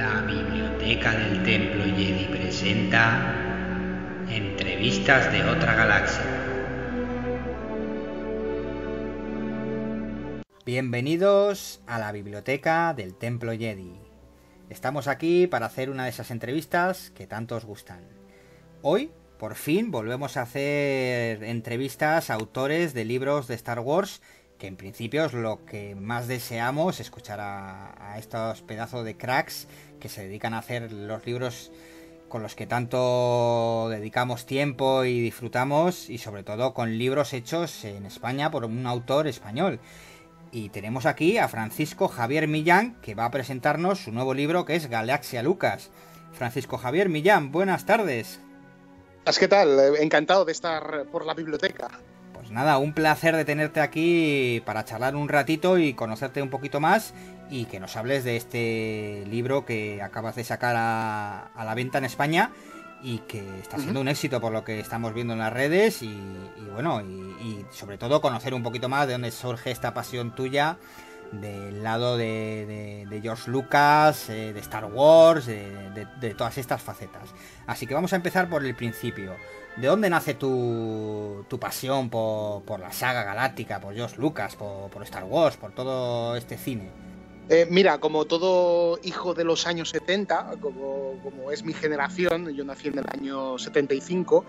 La Biblioteca del Templo Jedi presenta Entrevistas de otra galaxia. Bienvenidos a la Biblioteca del Templo Jedi. Estamos aquí para hacer una de esas entrevistas que tanto os gustan. Hoy, por fin, volvemos a hacer entrevistas a autores de libros de Star Wars, que en principio es lo que más deseamos, escuchar a estos pedazos de cracks que se dedican a hacer los libros con los que tanto dedicamos tiempo y disfrutamos, y sobre todo con libros hechos en España por un autor español. Y tenemos aquí a Francisco Javier Millán, que va a presentarnos su nuevo libro, que es Galaxia Lucas. Francisco Javier Millán, buenas tardes. ¿Qué tal? Encantado de estar por la biblioteca. Pues nada, un placer de tenerte aquí para charlar un ratito y conocerte un poquito más, y que nos hables de este libro que acabas de sacar a la venta en España y que está siendo un éxito por lo que estamos viendo en las redes, y sobre todo conocer un poquito más de dónde surge esta pasión tuya del lado de George Lucas, de Star Wars, de todas estas facetas. Así que vamos a empezar por el principio. ¿De dónde nace tu pasión por la saga galáctica, por George Lucas, por Star Wars, por todo este cine? Mira, como todo hijo de los años 70, como es mi generación, yo nací en el año 75,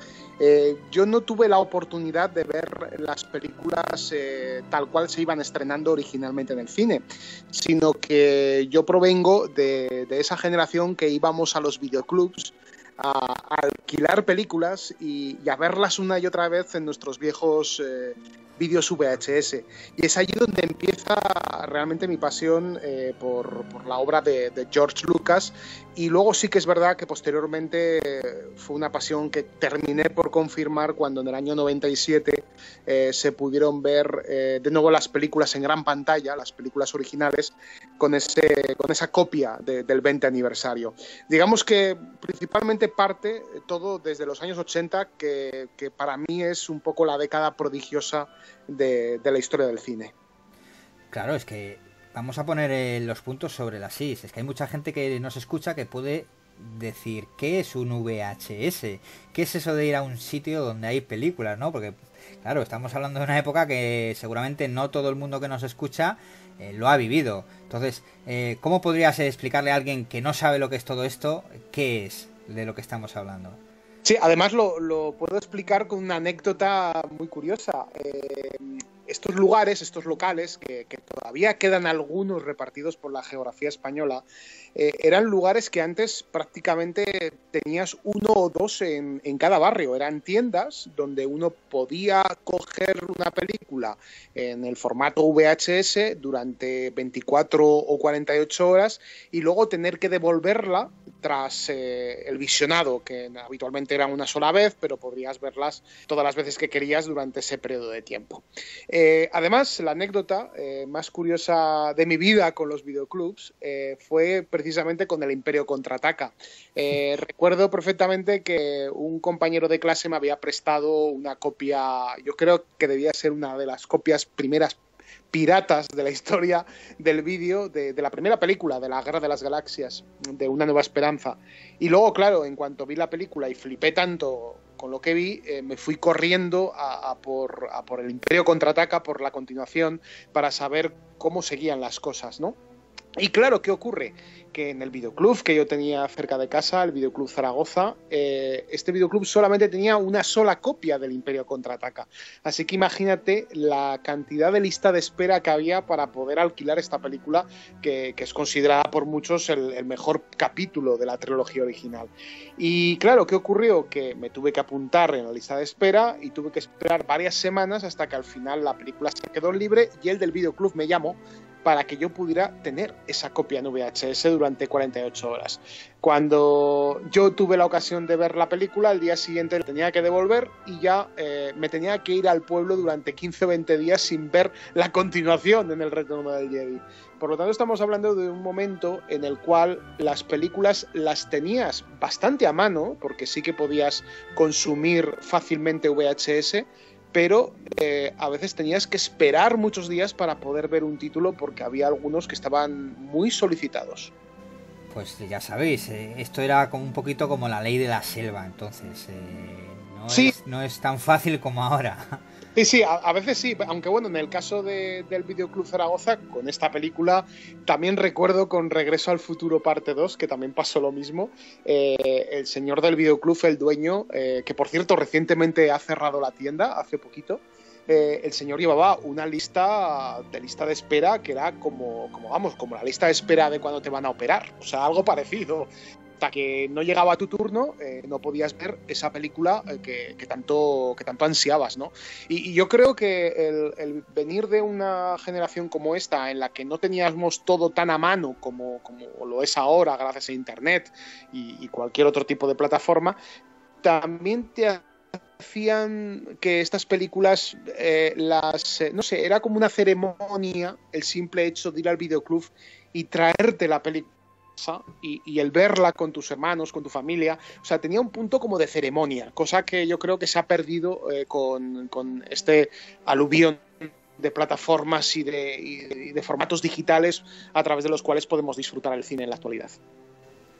yo no tuve la oportunidad de ver las películas tal cual se iban estrenando originalmente en el cine, sino que yo provengo de esa generación que íbamos a los videoclubs a alquilar películas y a verlas una y otra vez en nuestros viejos vídeos VHS, y es allí donde empieza realmente mi pasión por la obra de George Lucas. Y luego sí que es verdad que posteriormente fue una pasión que terminé por confirmar cuando en el año 97 se pudieron ver de nuevo las películas en gran pantalla, las películas originales, con esa copia del 20 aniversario. Digamos que principalmente parte todo desde los años 80, que para mí es un poco la década prodigiosa de la historia del cine. Claro, es que vamos a poner los puntos sobre las is. Es que hay mucha gente que nos escucha que puede decir, ¿qué es un VHS? ¿Qué es eso de ir a un sitio donde hay películas, no? Porque, claro, estamos hablando de una época que seguramente no todo el mundo que nos escucha lo ha vivido. Entonces, ¿cómo podrías explicarle a alguien que no sabe lo que es todo esto, qué es de lo que estamos hablando? Sí, además lo puedo explicar con una anécdota muy curiosa. Estos lugares, estos locales, que todavía quedan algunos repartidos por la geografía española, eran lugares que antes prácticamente tenías uno o dos en cada barrio. Eran tiendas donde uno podía coger una película en el formato VHS durante 24 o 48 horas y luego tener que devolverla tras el visionado, que habitualmente era una sola vez, pero podrías verlas todas las veces que querías durante ese periodo de tiempo. Además, la anécdota más curiosa de mi vida con los videoclubs fue precisamente con el Imperio Contraataca. Recuerdo perfectamente que un compañero de clase me había prestado una copia, yo creo que debía ser una de las copias primeras piratas de la historia del vídeo de la primera película de la Guerra de las Galaxias, de Una Nueva Esperanza. Y luego, claro, en cuanto vi la película y flipé tanto con lo que vi, me fui corriendo a por el Imperio Contraataca, por la continuación, para saber cómo seguían las cosas, ¿no? Y claro, ¿qué ocurre? Que en el videoclub que yo tenía cerca de casa, el Videoclub Zaragoza, este videoclub solamente tenía una sola copia del Imperio Contraataca. Así que imagínate la cantidad de lista de espera que había para poder alquilar esta película, que es considerada por muchos el mejor capítulo de la trilogía original. Y claro, ¿qué ocurrió? Que me tuve que apuntar en la lista de espera y tuve que esperar varias semanas hasta que al final la película se quedó libre y el del videoclub me llamó para que yo pudiera tener esa copia en VHS durante 48 horas. Cuando yo tuve la ocasión de ver la película, al día siguiente la tenía que devolver y ya me tenía que ir al pueblo durante 15 o 20 días sin ver la continuación en el Retorno del Jedi. Por lo tanto, estamos hablando de un momento en el cual las películas las tenías bastante a mano, porque sí que podías consumir fácilmente VHS, pero a veces tenías que esperar muchos días para poder ver un título porque había algunos que estaban muy solicitados. Pues ya sabéis, esto era como un poquito como la ley de la selva, entonces Sí, no es tan fácil como ahora. sí, sí, a veces sí, aunque bueno, en el caso del Videoclub Zaragoza, con esta película, también recuerdo con Regreso al Futuro parte 2 que también pasó lo mismo. El señor del videoclub, el dueño, que por cierto recientemente ha cerrado la tienda, hace poquito, el señor llevaba una lista de espera que era como la lista de espera de cuando te van a operar, o sea, algo parecido. Hasta que no llegaba tu turno, no podías ver esa película que tanto ansiabas, ¿no? Y yo creo que el venir de una generación como esta, en la que no teníamos todo tan a mano como lo es ahora, gracias a Internet y cualquier otro tipo de plataforma, también te hacían que estas películas no sé, era como una ceremonia el simple hecho de ir al videoclub y traerte la película y el verla con tus hermanos, con tu familia, o sea, tenía un punto como de ceremonia, cosa que yo creo que se ha perdido con este aluvión de plataformas y de formatos digitales a través de los cuales podemos disfrutar el cine en la actualidad.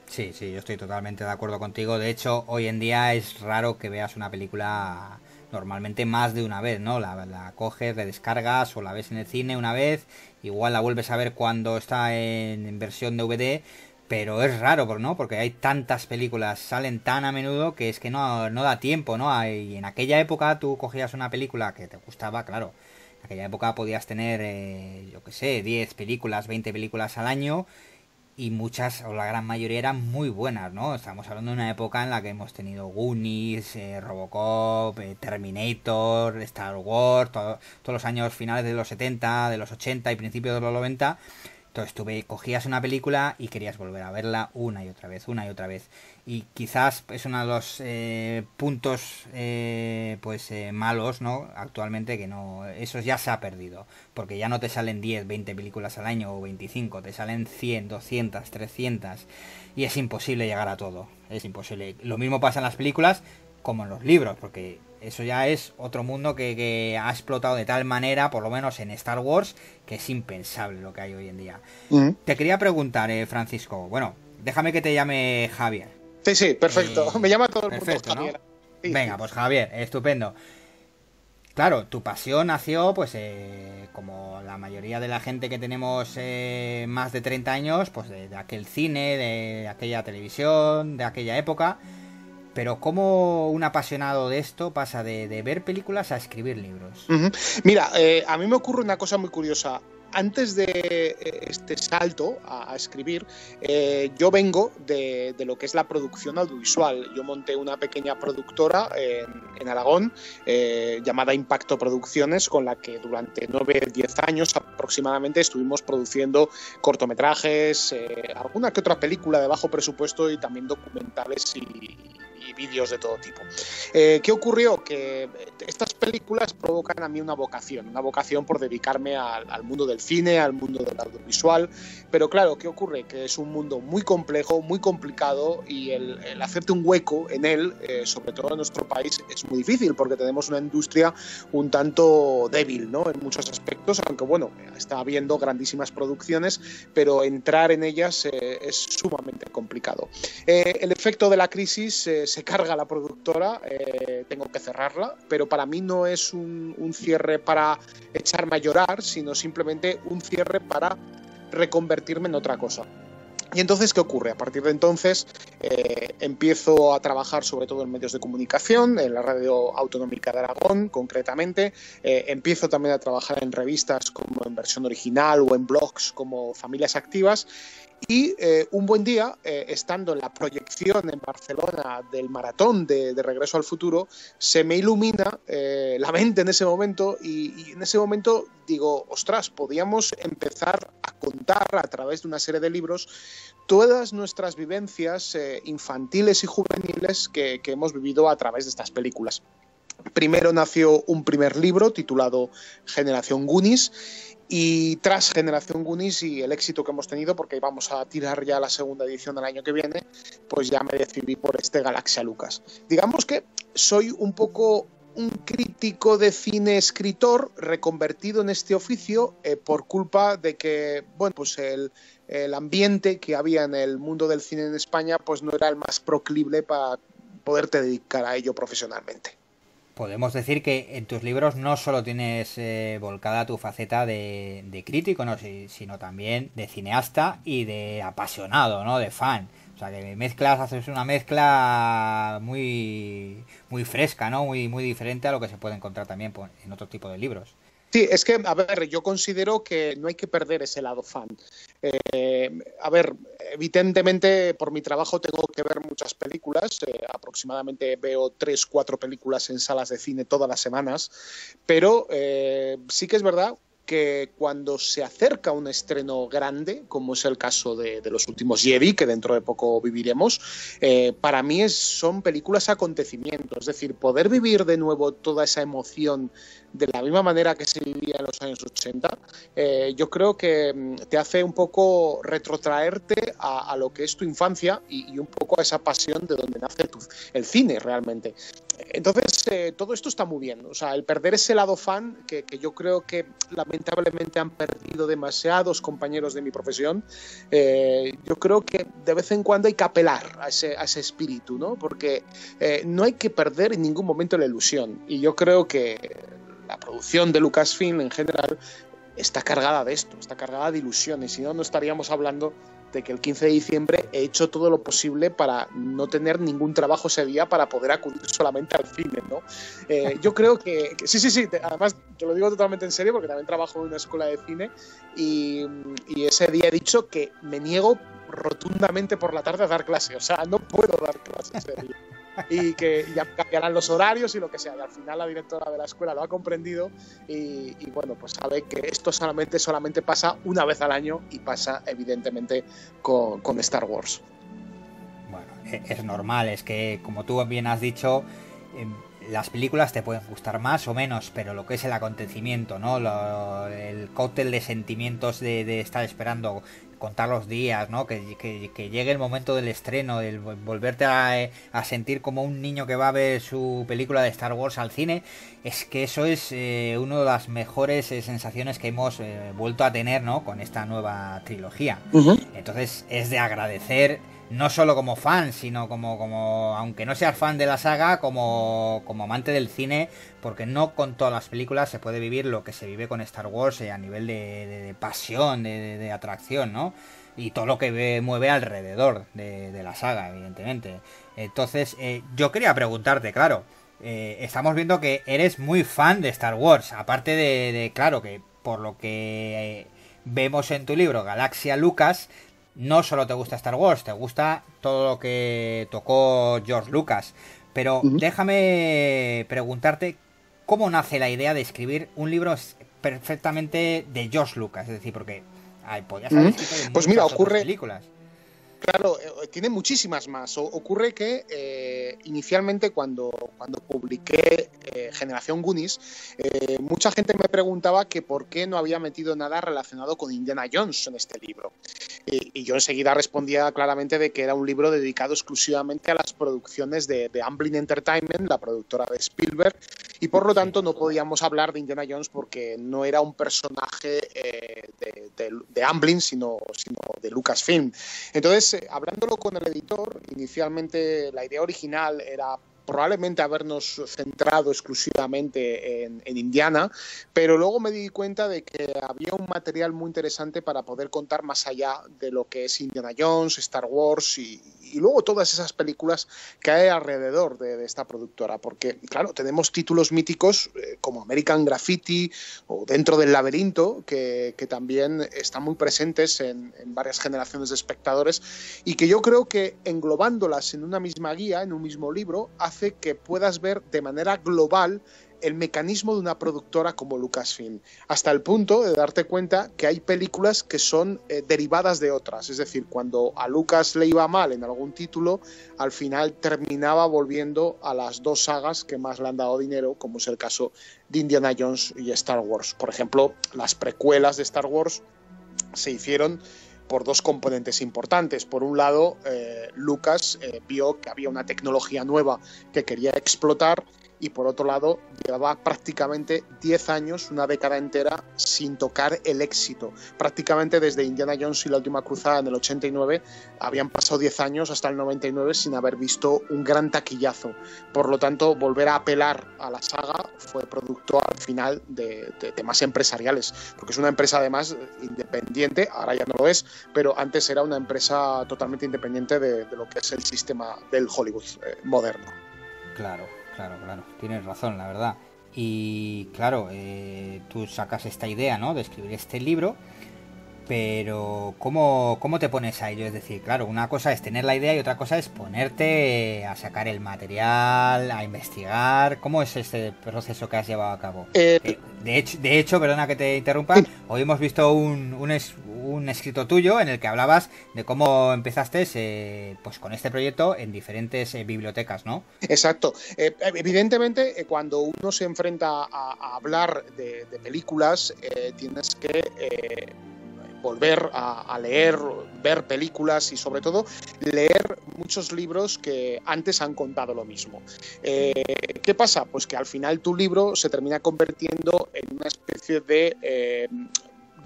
Sí, sí, yo estoy totalmente de acuerdo contigo. De hecho, hoy en día es raro que veas una película normalmente más de una vez, ¿no? La coges, la descargas o la ves en el cine una vez, igual la vuelves a ver cuando está en versión DVD, pero es raro, ¿no? Porque hay tantas películas, salen tan a menudo que es que no da tiempo, ¿no? Y en aquella época tú cogías una película que te gustaba, claro. En aquella época podías tener, yo qué sé, 10 películas, 20 películas al año y muchas, o la gran mayoría, eran muy buenas, ¿no? Estamos hablando de una época en la que hemos tenido Goonies, Robocop, Terminator, Star Wars, todos los años finales de los 70, de los 80 y principios de los 90. Entonces cogías una película y querías volver a verla una y otra vez, una y otra vez. Y quizás es uno de los puntos malos, ¿no? Actualmente, que no, eso ya se ha perdido. Porque ya no te salen 10, 20 películas al año o 25, te salen 100, 200, 300. Y es imposible llegar a todo. Es imposible. Lo mismo pasa en las películas como en los libros, porque eso ya es otro mundo que ha explotado de tal manera, por lo menos en Star Wars, que es impensable lo que hay hoy en día. Te quería preguntar, Francisco, bueno, déjame que te llame Javier. Sí, sí, perfecto. Me llama todo el Perfecto, mundo Javier. ¿no? Sí, Venga, sí. pues Javier, estupendo. Claro, tu pasión nació, pues, como la mayoría de la gente que tenemos más de 30 años, pues de aquel cine, de aquella televisión, de aquella época. Pero ¿cómo un apasionado de esto pasa de ver películas a escribir libros? Mira, a mí me ocurre una cosa muy curiosa. Antes de este salto a escribir, yo vengo de lo que es la producción audiovisual. Yo monté una pequeña productora en Aragón llamada Impacto Producciones, con la que durante 9-10 años aproximadamente estuvimos produciendo cortometrajes, alguna que otra película de bajo presupuesto y también documentales y vídeos de todo tipo. ¿Qué ocurrió? Que estas películas provocan a mí una vocación por dedicarme al mundo del cine, al mundo del audiovisual, pero claro, ¿qué ocurre? Que es un mundo muy complejo, muy complicado y el hacerte un hueco en él, sobre todo en nuestro país, es muy difícil porque tenemos una industria un tanto débil, ¿no? En muchos aspectos, aunque bueno, está habiendo grandísimas producciones, pero entrar en ellas es sumamente complicado. El efecto de la crisis se carga la productora, tengo que cerrarla, pero para mí no es un cierre para echarme a llorar, sino simplemente un cierre para reconvertirme en otra cosa. Y entonces, ¿qué ocurre? A partir de entonces empiezo a trabajar sobre todo en medios de comunicación, en la Radio Autonómica de Aragón concretamente, empiezo también a trabajar en revistas como En Versión Original o en blogs como Familias Activas. Y un buen día, estando en la proyección en Barcelona del maratón de Regreso al Futuro, se me ilumina la mente en ese momento y en ese momento digo, ostras, podíamos empezar a contar a través de una serie de libros todas nuestras vivencias infantiles y juveniles que hemos vivido a través de estas películas. Primero nació un primer libro titulado Generación Goonies. Y tras Generación Goonies y el éxito que hemos tenido, porque vamos a tirar ya la segunda edición del año que viene, pues ya me decidí por este Galaxia Lucas. Digamos que soy un poco un crítico de cine escritor reconvertido en este oficio por culpa de que, bueno, pues el ambiente que había en el mundo del cine en España pues no era el más proclive para poderte dedicar a ello profesionalmente. Podemos decir que en tus libros no solo tienes volcada tu faceta de crítico, ¿no? Sino también de cineasta y de apasionado, ¿no? De fan. O sea, que haces una mezcla muy, muy fresca, ¿no? Muy, muy diferente a lo que se puede encontrar también en otro tipo de libros. Sí, es que, a ver, yo considero que no hay que perder ese lado fan. A ver, evidentemente por mi trabajo tengo que ver muchas películas, aproximadamente veo 3, 4 películas en salas de cine todas las semanas, pero sí que es verdad que cuando se acerca un estreno grande, como es el caso de los últimos Jedi, que dentro de poco viviremos, para mí son películas acontecimientos, es decir, poder vivir de nuevo toda esa emoción de la misma manera que se vivía en los años 80, yo creo que te hace un poco retrotraerte a lo que es tu infancia y un poco a esa pasión de donde nace el cine realmente. Entonces, todo esto está muy bien. O sea, el perder ese lado fan, que yo creo que lamentablemente han perdido demasiados compañeros de mi profesión, yo creo que de vez en cuando hay que apelar a ese espíritu, ¿no? Porque no hay que perder en ningún momento la ilusión. Y yo creo que la producción de Lucasfilm en general está cargada de esto, está cargada de ilusiones. Si no, no estaríamos hablando de que el 15 de diciembre he hecho todo lo posible para no tener ningún trabajo ese día para poder acudir solamente al cine, ¿no? Yo creo que sí, además te lo digo totalmente en serio porque también trabajo en una escuela de cine y ese día he dicho que me niego rotundamente por la tarde a dar clase, o sea, no puedo dar clase ese día. Y que ya cambiarán los horarios y lo que sea, y al final la directora de la escuela lo ha comprendido y bueno, pues sabe que esto solamente pasa una vez al año y pasa evidentemente con Star Wars. Bueno, es normal, es que como tú bien has dicho, las películas te pueden gustar más o menos, pero lo que es el acontecimiento, ¿no? El cóctel de sentimientos de estar esperando, contar los días, ¿no? Que llegue el momento del estreno, el volverte a sentir como un niño que va a ver su película de Star Wars al cine, es que eso es una de las mejores sensaciones que hemos vuelto a tener, ¿no? Con esta nueva trilogía. Entonces es de agradecer, no solo como fan, sino como aunque no seas fan de la saga, como amante del cine, porque no con todas las películas se puede vivir lo que se vive con Star Wars a nivel de pasión, de atracción, ¿no? Y todo lo que mueve alrededor de la saga, evidentemente. Entonces, yo quería preguntarte, claro, estamos viendo que eres muy fan de Star Wars, aparte claro, que por lo que vemos en tu libro Galaxia Lucas, no solo te gusta Star Wars, te gusta todo lo que tocó George Lucas. Pero déjame preguntarte cómo nace la idea de escribir un libro perfectamente de George Lucas. Es decir, porque podías haber escrito de pues mira, otras películas. Claro, tiene muchísimas más. Ocurre que inicialmente cuando publiqué Generación Goonies, mucha gente me preguntaba que por qué no había metido nada relacionado con Indiana Jones en este libro. Y yo enseguida respondía claramente de que era un libro dedicado exclusivamente a las producciones de Amblin Entertainment, la productora de Spielberg, y por lo tanto no podíamos hablar de Indiana Jones porque no era un personaje de Amblin, sino de Lucasfilm. Entonces, hablándolo con el editor, inicialmente la idea original era probablemente habernos centrado exclusivamente en Indiana, pero luego me di cuenta de que había un material muy interesante para poder contar más allá de lo que es Indiana Jones, Star Wars y luego todas esas películas que hay alrededor de esta productora, porque claro, tenemos títulos míticos como American Graffiti o Dentro del Laberinto, que también están muy presentes en varias generaciones de espectadores y que yo creo que englobándolas en una misma guía, en un mismo libro, hace que puedas ver de manera global el mecanismo de una productora como Lucasfilm, hasta el punto de darte cuenta que hay películas que son derivadas de otras, es decir, cuando a Lucas le iba mal en algún título, al final terminaba volviendo a las dos sagas que más le han dado dinero, como es el caso de Indiana Jones y Star Wars. Por ejemplo, las precuelas de Star Wars se hicieron por dos componentes importantes. Por un lado, Lucas vio que había una tecnología nueva que quería explotar y por otro lado llevaba prácticamente 10 años, una década entera, sin tocar el éxito. Prácticamente desde Indiana Jones y la última cruzada en el 89 habían pasado 10 años hasta el 99 sin haber visto un gran taquillazo. Por lo tanto, volver a apelar a la saga fue producto al final de temas empresariales, porque es una empresa además independiente, ahora ya no lo es, pero antes era una empresa totalmente independiente de lo que es el sistema del Hollywood moderno. Claro, tienes razón, la verdad. Y claro, tú sacas esta idea, ¿no?, de escribir este libro, pero ¿cómo te pones a ello? Es decir, claro, una cosa es tener la idea y otra cosa es ponerte a sacar el material, a investigar. ¿Cómo es este proceso que has llevado a cabo? De hecho, perdona que te interrumpa, hoy hemos visto un escrito tuyo en el que hablabas de cómo empezaste pues con este proyecto en diferentes bibliotecas, ¿no? Exacto. Evidentemente, cuando uno se enfrenta a hablar de películas, tienes que volver a leer, ver películas y sobre todo leer muchos libros que antes han contado lo mismo. ¿Qué pasa? Pues que al final tu libro se termina convirtiendo en una especie de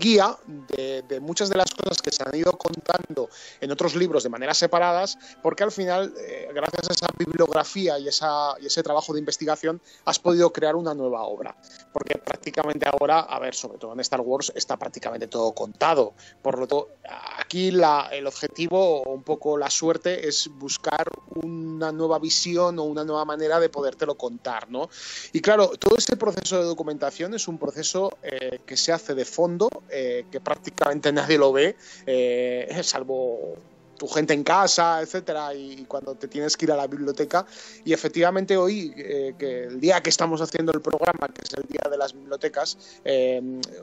guía de muchas de las cosas que se han ido contando en otros libros de maneras separadas, porque al final, gracias a esa bibliografía y ese trabajo de investigación, has podido crear una nueva obra. Porque prácticamente ahora, a ver, sobre todo en Star Wars, está prácticamente todo contado. Por lo tanto, aquí el objetivo, o un poco la suerte, es buscar una nueva visión o una nueva manera de podértelo contar, ¿no? Y claro, todo este proceso de documentación es un proceso que se hace de fondo, que prácticamente nadie lo ve, salvo tu gente en casa, etcétera, y cuando te tienes que ir a la biblioteca. Y efectivamente hoy, que el día que estamos haciendo el programa, que es el día de las bibliotecas,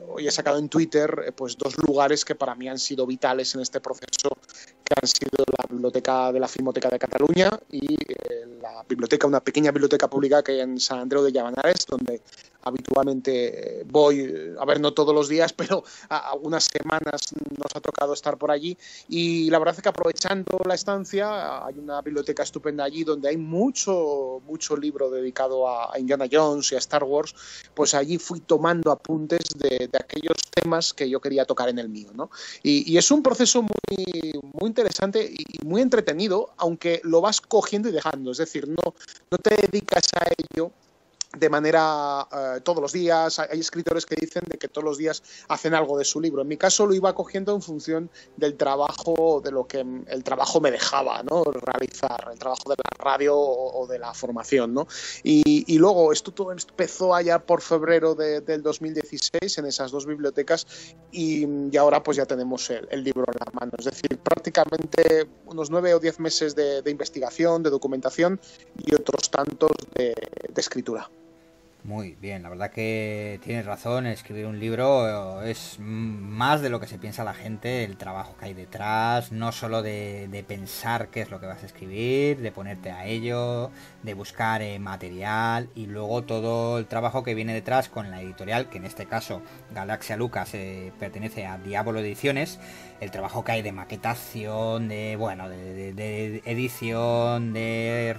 hoy he sacado en Twitter pues 2 lugares que para mí han sido vitales en este proceso, que han sido la biblioteca de la Filmoteca de Cataluña y una pequeña biblioteca pública que hay en Sant Andreu de Llavaneres, donde habitualmente voy, a ver, no todos los días, pero algunas semanas nos ha tocado estar por allí. Y la verdad es que aprovechando la estancia, hay una biblioteca estupenda allí donde hay mucho libro dedicado a Indiana Jones y a Star Wars. Pues allí fui tomando apuntes de aquellos temas que yo quería tocar en el mío, ¿no? Y es un proceso muy interesante y muy entretenido, aunque lo vas cogiendo y dejando. Es decir, no te dedicas a ello de manera todos los días. Hay escritores que dicen de que todos los días hacen algo de su libro. En mi caso lo iba cogiendo en función del trabajo, de lo que el trabajo me dejaba, ¿no?, realizar, el trabajo de la radio o de la formación, ¿no? Y luego esto todo empezó allá por febrero del 2016 en esas 2 bibliotecas y ahora pues ya tenemos el libro en la mano. Es decir, prácticamente unos 9 o 10 meses de investigación, de documentación y otros tantos de escritura. Muy bien, la verdad que tienes razón, escribir un libro es más de lo que se piensa la gente, el trabajo que hay detrás, no solo de pensar qué es lo que vas a escribir, de ponerte a ello, de buscar material y luego todo el trabajo que viene detrás con la editorial, que en este caso Galaxia Lucas pertenece a Diablo Ediciones, el trabajo que hay de maquetación, de edición, de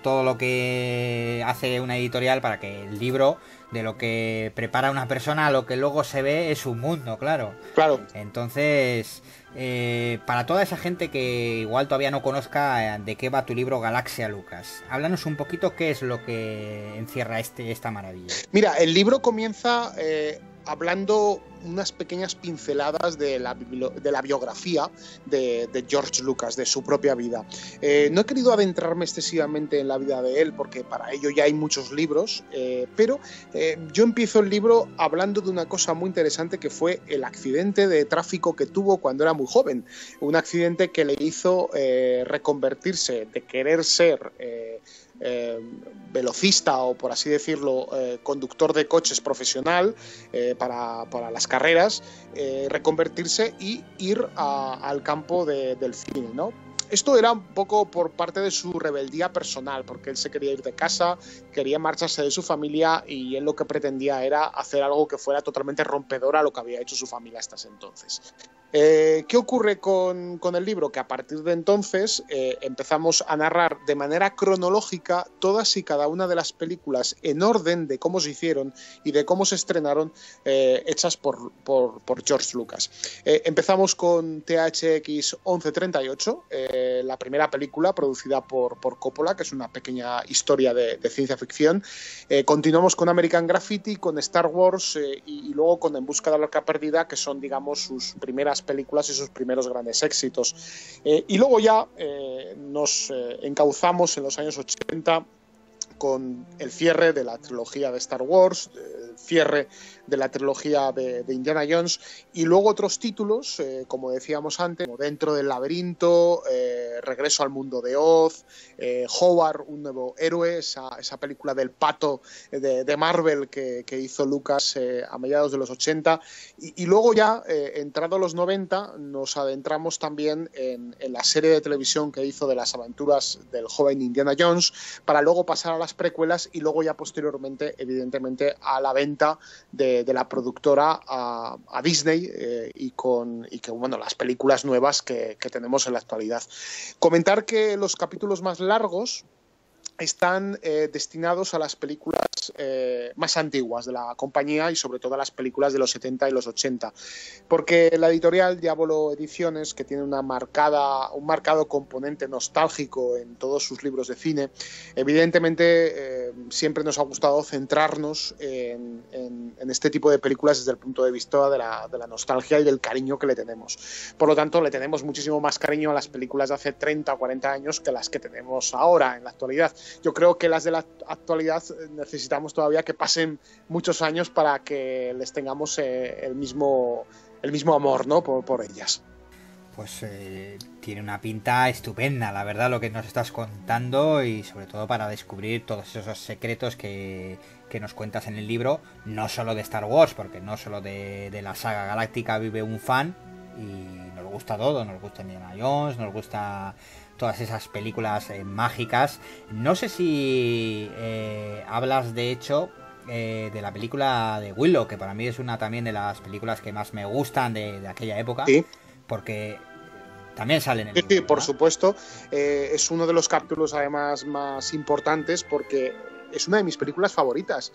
todo lo que hace una editorial para que el libro, de lo que prepara una persona a lo que luego se ve, es un mundo, claro. Entonces, para toda esa gente que igual todavía no conozca de qué va tu libro Galaxia Lucas, háblanos un poquito qué es lo que encierra esta maravilla. Mira, el libro comienza hablando unas pequeñas pinceladas de la biografía de George Lucas, de su propia vida. No he querido adentrarme excesivamente en la vida de él, porque para ello ya hay muchos libros, pero yo empiezo el libro hablando de una cosa muy interesante, que fue el accidente de tráfico que tuvo cuando era muy joven. Un accidente que le hizo reconvertirse de querer ser velocista o, por así decirlo, conductor de coches profesional para las carreras, reconvertirse y ir al campo del cine, ¿no? Esto era un poco por parte de su rebeldía personal, porque él se quería ir de casa, quería marcharse de su familia y él lo que pretendía era hacer algo que fuera totalmente rompedor a lo que había hecho su familia hasta ese entonces. ¿Qué ocurre con el libro? Que a partir de entonces empezamos a narrar de manera cronológica todas y cada una de las películas en orden de cómo se hicieron y de cómo se estrenaron, hechas por George Lucas. Empezamos con THX 1138, la primera película producida por Coppola, que es una pequeña historia de ciencia ficción. Continuamos con American Graffiti, con Star Wars, y luego con En busca de la arca perdida, que son, digamos, sus primeras películas y sus primeros grandes éxitos. Y luego ya nos encauzamos en los años 80 con el cierre de la trilogía de Star Wars, el cierre de la trilogía de Indiana Jones, y luego otros títulos, como decíamos antes, como Dentro del laberinto, Regreso al mundo de Oz, Howard, un nuevo héroe, esa película del pato de Marvel que hizo Lucas a mediados de los 80, y luego ya, entrado los 90, nos adentramos también en la serie de televisión que hizo de las aventuras del joven Indiana Jones, para luego pasar a las precuelas y luego ya posteriormente, evidentemente, a la venta de la productora a Disney, y que, bueno, las películas nuevas que tenemos en la actualidad. Comentar que los capítulos más largos están destinados a las películas más antiguas de la compañía y sobre todo a las películas de los 70 y los 80, porque la editorial Diablo Ediciones, que tiene un marcado componente nostálgico en todos sus libros de cine, evidentemente siempre nos ha gustado centrarnos en este tipo de películas desde el punto de vista de la nostalgia y del cariño que le tenemos. Por lo tanto, le tenemos muchísimo más cariño a las películas de hace 30 o 40 años que las que tenemos ahora, en la actualidad. Yo creo que las de la actualidad necesitamos todavía que pasen muchos años para que les tengamos el mismo amor, ¿no? por ellas. Pues tiene una pinta estupenda, la verdad, lo que nos estás contando, y sobre todo para descubrir todos esos secretos que nos cuentas en el libro, no solo de Star Wars, porque no solo de la saga galáctica vive un fan, y nos gusta todo, nos gusta Indiana Jones, nos gusta todas esas películas mágicas. No sé si hablas de hecho de la película de Willow, que para mí es una también de las películas que más me gustan de aquella época. Sí. Porque también sale en el libro, Sí, por ¿verdad? supuesto. Es uno de los capítulos además más importantes porque es una de mis películas favoritas.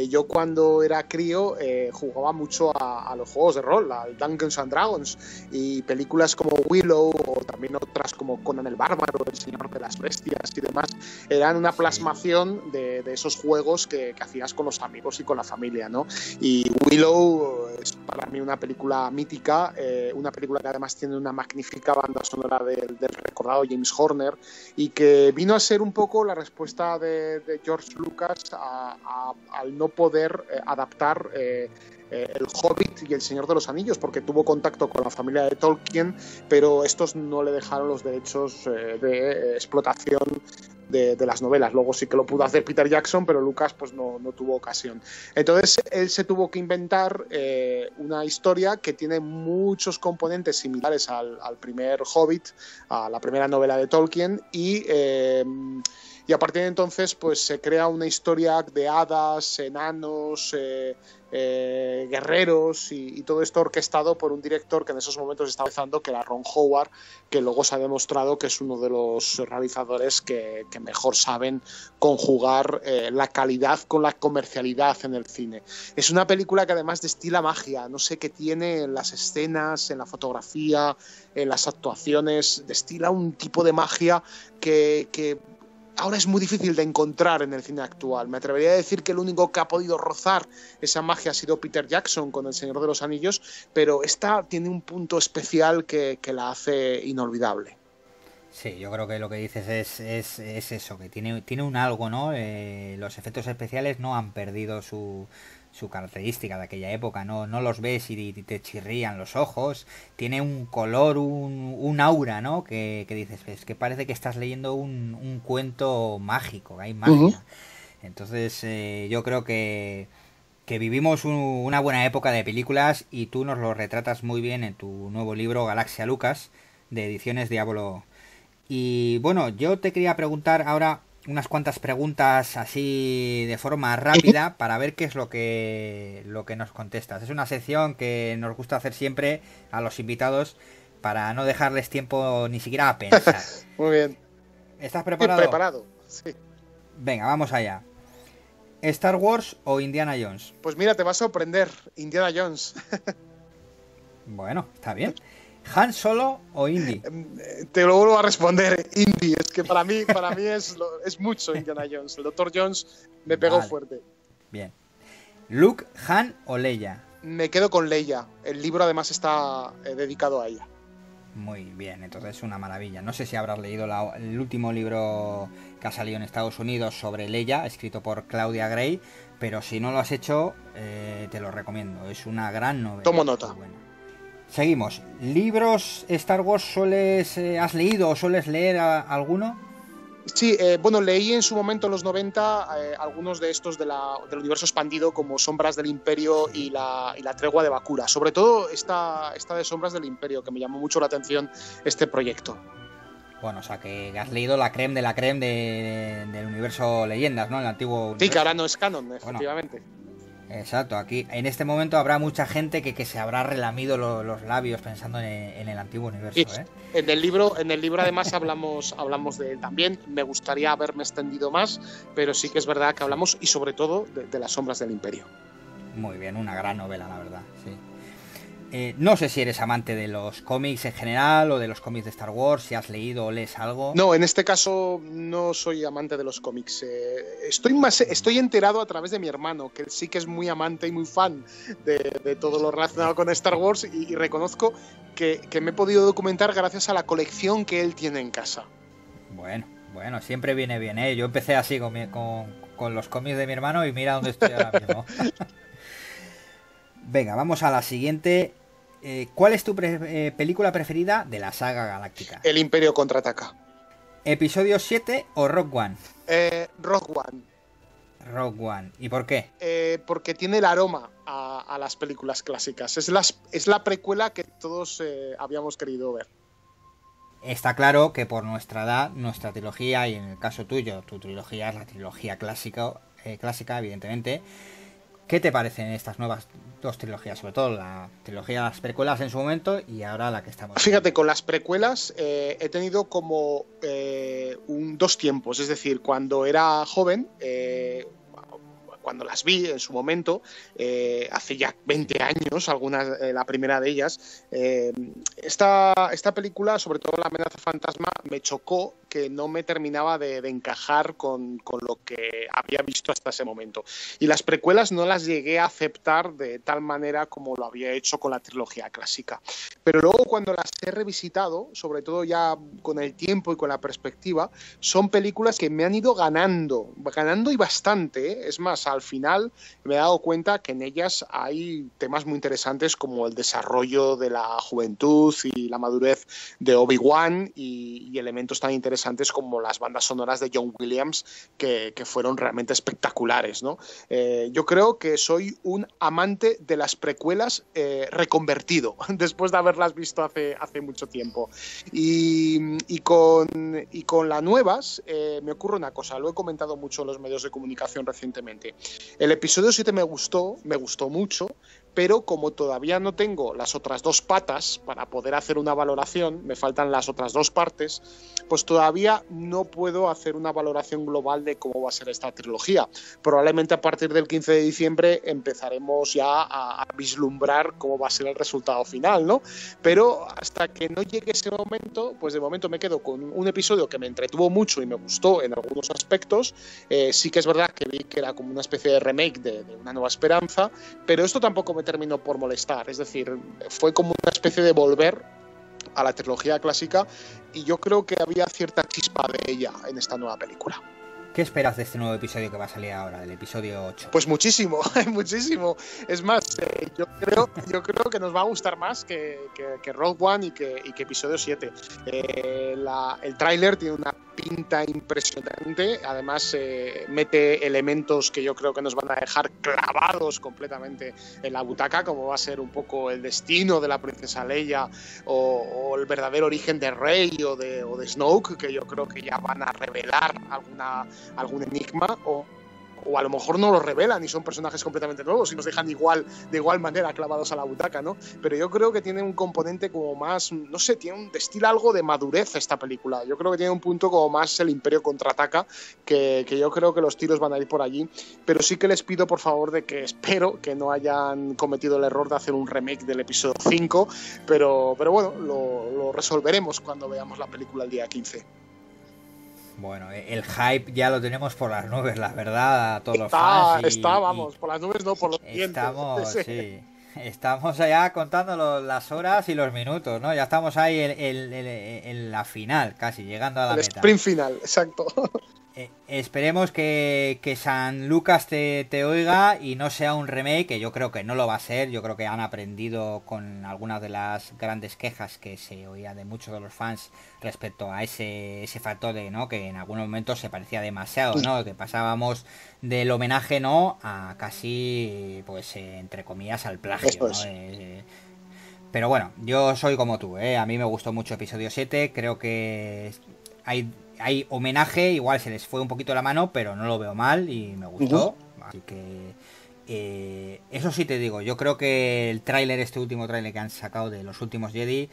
Yo cuando era crío jugaba mucho a los juegos de rol, al Dungeons and Dragons, y películas como Willow o también otras como Conan el Bárbaro, El Señor de las Bestias y demás, eran una plasmación de esos juegos que hacías con los amigos y con la familia, ¿no? Y Willow es para mí una película mítica, una película que además tiene una magnífica banda sonora del recordado James Horner, y que vino a ser un poco la respuesta de George Lucas al no poder adaptar El Hobbit y El Señor de los Anillos, porque tuvo contacto con la familia de Tolkien, pero estos no le dejaron los derechos de explotación de las novelas. Luego sí que lo pudo hacer Peter Jackson, pero Lucas pues no tuvo ocasión. Entonces él se tuvo que inventar una historia que tiene muchos componentes similares al primer Hobbit, a la primera novela de Tolkien, y a partir de entonces pues se crea una historia de hadas, enanos, guerreros y todo esto orquestado por un director que en esos momentos estaba empezando, que era Ron Howard, que luego se ha demostrado que es uno de los realizadores que mejor saben conjugar la calidad con la comercialidad en el cine. Es una película que además destila magia, no sé qué tiene en las escenas, en la fotografía, en las actuaciones, destila un tipo de magia que ahora es muy difícil de encontrar en el cine actual. Me atrevería a decir que el único que ha podido rozar esa magia ha sido Peter Jackson con El Señor de los Anillos, pero esta tiene un punto especial que la hace inolvidable. Sí, yo creo que lo que dices es eso, que tiene un algo, ¿no? Los efectos especiales no han perdido su característica de aquella época, no los ves y te chirrían los ojos, tiene un color, un aura, ¿no? Que dices, ves, que parece que estás leyendo un cuento mágico, hay magia. Entonces yo creo que vivimos una buena época de películas, y tú nos lo retratas muy bien en tu nuevo libro Galaxia Lucas, de Ediciones Diablo. Y bueno, yo te quería preguntar ahora, unas cuantas preguntas así de forma rápida para ver qué es lo que nos contestas. Es una sección que nos gusta hacer siempre a los invitados para no dejarles tiempo ni siquiera a pensar. Muy bien. ¿Estás preparado? Preparado, sí. Venga, vamos allá. ¿Star Wars o Indiana Jones? Pues mira, te va a sorprender. Indiana Jones. Bueno, está bien. ¿Han Solo o Indy? Te lo vuelvo a responder, Indy. Es que para mí es mucho Indiana Jones. El Dr. Jones me pegó fuerte. Bien. ¿Luke, Han o Leia? Me quedo con Leia. El libro además está dedicado a ella. Muy bien, entonces es una maravilla. No sé si habrás leído el último libro que ha salido en Estados Unidos sobre Leia, escrito por Claudia Gray, pero si no lo has hecho, te lo recomiendo. Es una gran novela. Tomo nota. Bueno. Seguimos. ¿Libros Star Wars has leído o sueles leer alguno? Sí, bueno, leí en su momento en los 90 algunos de estos del universo expandido como Sombras del Imperio y la Tregua de Bakura. Sobre todo esta de Sombras del Imperio, que me llamó mucho la atención este proyecto. Bueno, o sea que has leído la creme de la creme del universo Leyendas, ¿no? El antiguo universo. Sí, que ahora no es canon, efectivamente. Bueno, exacto, aquí en este momento habrá mucha gente que se habrá relamido los labios pensando en el antiguo universo. Sí, en el libro además hablamos de él también. Me gustaría haberme extendido más, pero sí que es verdad que hablamos y sobre todo de las Sombras del Imperio. Muy bien, una gran novela, la verdad, sí. No sé si eres amante de los cómics en general o de los cómics de Star Wars, si has leído o lees algo. No, en este caso no soy amante de los cómics. Estoy enterado a través de mi hermano, que sí que es muy amante y muy fan de todo lo relacionado con Star Wars y reconozco que me he podido documentar gracias a la colección que él tiene en casa. Bueno, siempre viene bien, ¿eh? Yo empecé así con los cómics de mi hermano y mira dónde estoy ahora mismo. Venga, vamos a la siguiente. ¿Cuál es tu película preferida de la saga galáctica? El Imperio contraataca. ¿Episodio 7 o Rogue One? Rogue One. Rogue One. ¿Y por qué? Porque tiene el aroma a las películas clásicas. Es la precuela que todos habíamos querido ver. Está claro que por nuestra edad, nuestra trilogía, y en el caso tuyo, tu trilogía es la trilogía clásica, evidentemente. ¿Qué te parecen estas nuevas dos trilogías? Sobre todo la trilogía de las precuelas en su momento y ahora la que estamos viendo. Fíjate, con las precuelas he tenido como dos tiempos. Es decir, cuando era joven, cuando las vi en su momento, hace ya 20 años, la primera de ellas, esta película, sobre todo La amenaza fantasma, me chocó que no me terminaba de encajar con lo que había visto hasta ese momento. Y las precuelas no las llegué a aceptar de tal manera como lo había hecho con la trilogía clásica. Pero luego cuando las he revisitado, sobre todo ya con el tiempo y con la perspectiva, son películas que me han ido ganando y bastante, ¿eh? Es más, al final me he dado cuenta que en ellas hay temas muy interesantes como el desarrollo de la juventud y la madurez de Obi-Wan y elementos tan interesantes como las bandas sonoras de John Williams que fueron realmente espectaculares, ¿no? Yo creo que soy un amante de las precuelas reconvertido después de haberlas visto hace mucho tiempo y con las nuevas me ocurre una cosa, lo he comentado mucho en los medios de comunicación recientemente. El episodio 7 me gustó mucho, pero como todavía no tengo las otras dos patas para poder hacer una valoración, me faltan las otras dos partes, pues todavía no puedo hacer una valoración global de cómo va a ser esta trilogía. Probablemente a partir del 15 de diciembre empezaremos ya a vislumbrar cómo va a ser el resultado final, ¿no? Pero hasta que no llegue ese momento, pues de momento me quedo con un episodio que me entretuvo mucho y me gustó en algunos aspectos. Sí que es verdad que vi que era como una especie de remake de Una Nueva Esperanza, pero esto tampoco me terminó por molestar, es decir, fue como una especie de volver a la trilogía clásica y yo creo que había cierta chispa de ella en esta nueva película. ¿Qué esperas de este nuevo episodio que va a salir ahora, del episodio 8? Pues muchísimo, muchísimo. Es más, yo creo que nos va a gustar más que Rogue One y que episodio 7. El tráiler tiene una pinta impresionante. Además, mete elementos que yo creo que nos van a dejar clavados completamente en la butaca, como va a ser un poco el destino de la princesa Leia o el verdadero origen de Rey o de Snoke, que yo creo que ya van a revelar algún enigma, o a lo mejor no lo revelan y son personajes completamente nuevos y nos dejan de igual manera clavados a la butaca, ¿no? Pero yo creo que tiene un componente como más, no sé, destila algo de madurez esta película. Yo creo que tiene un punto como más el Imperio contraataca, que yo creo que los tiros van a ir por allí, pero sí que les pido por favor de que espero que no hayan cometido el error de hacer un remake del episodio 5, pero bueno, lo resolveremos cuando veamos la película el día 15. Bueno, el hype ya lo tenemos por las nubes, la verdad, a todos los fans. Vamos, por las nubes no, por los dientes. Sí. Estamos allá contando las horas y los minutos, ¿no? Ya estamos ahí en la final, casi, llegando a la meta. El sprint final, exacto. Esperemos que San Lucas te oiga y no sea un remake, que yo creo que no lo va a ser. Yo creo que han aprendido con algunas de las grandes quejas que se oía de muchos de los fans respecto a ese factor de, ¿no?, que en algunos momentos se parecía demasiado, ¿no? Que pasábamos del homenaje, ¿no?, a casi, pues, entre comillas, al plagio, ¿no? Pero bueno, yo soy como tú, ¿eh? A mí me gustó mucho episodio 7, creo que hay homenaje, igual se les fue un poquito la mano, pero no lo veo mal y me gustó. Así que eso sí te digo, yo creo que el tráiler, este último tráiler que han sacado de los últimos Jedi,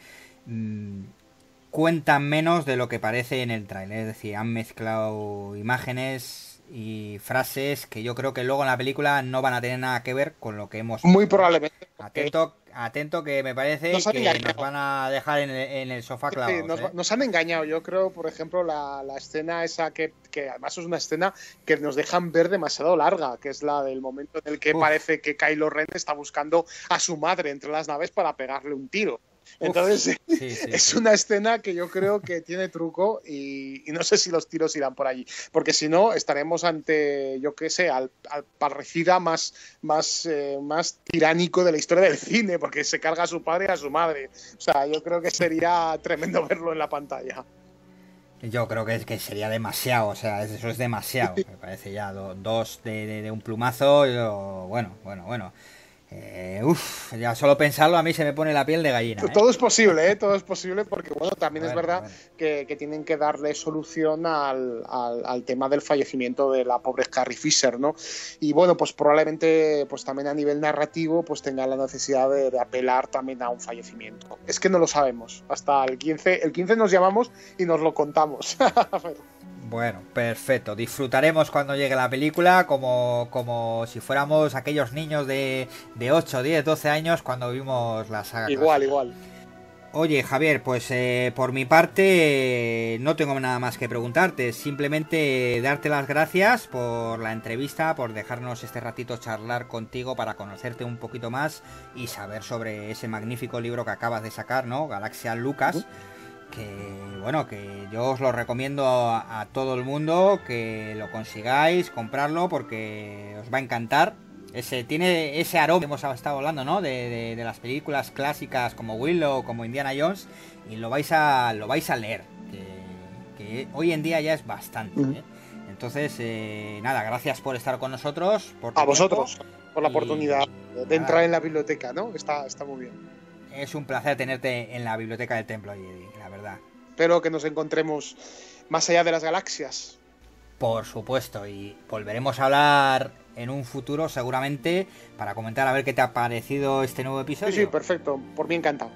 cuentan menos de lo que parece en el tráiler. Es decir, han mezclado imágenes y frases que yo creo que luego en la película no van a tener nada que ver con lo que hemos... Muy probablemente. Atento, que me parece que nos van a dejar en el sofá clavados. Sí, nos han engañado. Yo creo, por ejemplo, la escena esa que además es una escena que nos dejan ver demasiado larga, que es la del momento en el que parece que Kylo Ren está buscando a su madre entre las naves para pegarle un tiro. Entonces es una escena que yo creo que tiene truco y no sé si los tiros irán por allí, porque si no estaremos ante, yo qué sé, al parricida más tiránico de la historia del cine, porque se carga a su padre y a su madre. O sea, yo creo que sería tremendo verlo en la pantalla. Yo creo que sería demasiado, o sea, eso es demasiado. Me parece ya dos de un plumazo. Bueno. Ya solo pensarlo a mí se me pone la piel de gallina, ¿eh? Todo es posible, todo es posible, porque bueno, también es verdad que tienen que darle solución al tema del fallecimiento de la pobre Carrie Fisher, ¿no? Y bueno, pues probablemente pues también a nivel narrativo pues tengan la necesidad de apelar también a un fallecimiento. Es que no lo sabemos, hasta el 15 nos llamamos y nos lo contamos. Bueno, perfecto. Disfrutaremos cuando llegue la película como si fuéramos aquellos niños de 8, 10, 12 años cuando vimos la saga. Igual. Oye, Javier, pues por mi parte no tengo nada más que preguntarte. Simplemente darte las gracias por la entrevista, por dejarnos este ratito charlar contigo para conocerte un poquito más y saber sobre ese magnífico libro que acabas de sacar, ¿no? Galaxia Lucas. Que yo os lo recomiendo a todo el mundo, que lo consigáis, comprarlo, porque os va a encantar. Tiene ese aroma que hemos estado hablando, ¿no? De las películas clásicas como Willow, como Indiana Jones, y lo vais a leer, que hoy en día ya es bastante, ¿eh? Entonces, nada, gracias por estar con nosotros. A vosotros, por la oportunidad de entrar en la biblioteca, ¿no? Está muy bien. Es un placer tenerte en la biblioteca del Templo Jedi, la verdad. Espero que nos encontremos más allá de las galaxias. Por supuesto, y volveremos a hablar en un futuro seguramente para comentar a ver qué te ha parecido este nuevo episodio. Sí, perfecto, por mí encantado.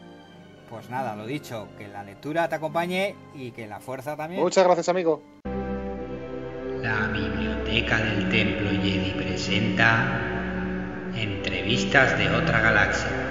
Pues nada, lo dicho, que la lectura te acompañe y que la fuerza también. Muchas gracias, amigo. La biblioteca del Templo Jedi presenta Entrevistas de otra galaxia.